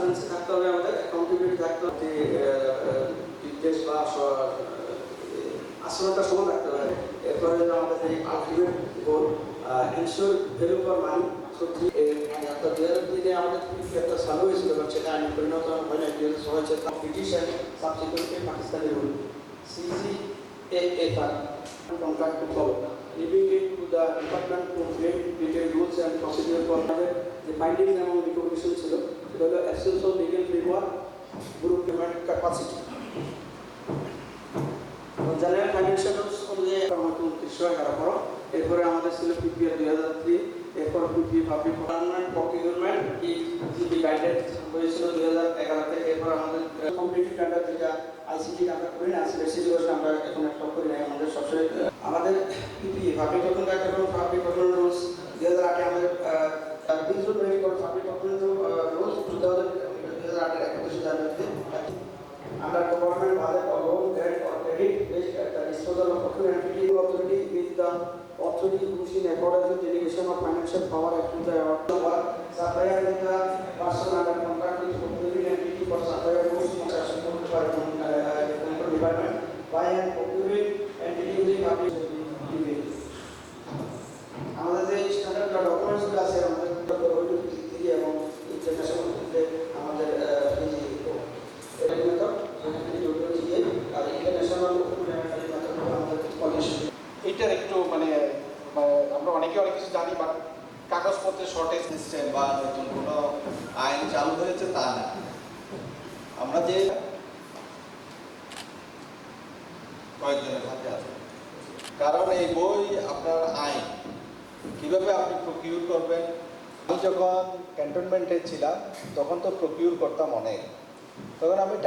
Transparency থাকতে হবে, আমাদের অ্যাকাউন্টেবিলিটি থাকতে হবে, বিদ্বেষ বা আশ্রয়তা সমান রাখতে হবে। এরপরে আমাদের যে ultimate goal ensure value for money. সত্যি অর্থাৎ 2002 আমাদের একটা চালু হয়েছিল, সেটা আইনে পরিণত হয় না। 2006 হয়েছে British and subsequently Pakistani rule CCAFR contract to follow, leaving it to the department to create detailed rules and procedure for the findings এবং রিকমেন্ডেশন ছিল সেটা হলো absence of legal framework, group payment capacity, general financial rules অনুযায়ী আমাদের 2911। এরপরে আমাদের ছিল PPR 2003, এরপর PPA public procurement GP guided হয়েছিল 2011 থেকে। এরপর আমাদের কম্পিটিটিভ টেন্ডার যেটা ICT আমরা করি না, সিলেকশন আমরা এখন একটা করি না, আমাদের সবসময় আমাদের PPA পাবলিক প্রকিউরমেন্ট এবং পাবলিক প্রকিউরমেন্ট রুলস 2008 আমাদের business medical public procurement rules 2008 এর 31 জানুয়ারিতে under government budget or loan grant or credit based at the disposal of procurement authority with the authority who's in accordance with delegation of financial power as to the award supplier with the person under contract with procuring entity for supplier who's in charge of department by and procuring entity within public আমাদের যে standard ডকুমেন্টসগুলো আছে আমাদের দিয়ে এবং international আমাদের এইটার একটু মানে আমরা অনেকে অনেক কিছু জানি, বাট কাগজপত্রের শর্টেজ সিস্টেম বা নতুন কোনো আইন চালু হয়েছে তা না। আমরা যে কয়েকজনের হাতে আছে, কারণ এই বই আপনার আইন কিভাবে আপনি প্রকিউর করবেন। আমি যখন ক্যান্টনমেন্টে ছিলাম তখন তো প্রকিউর করতাম অনেক, তখন আমি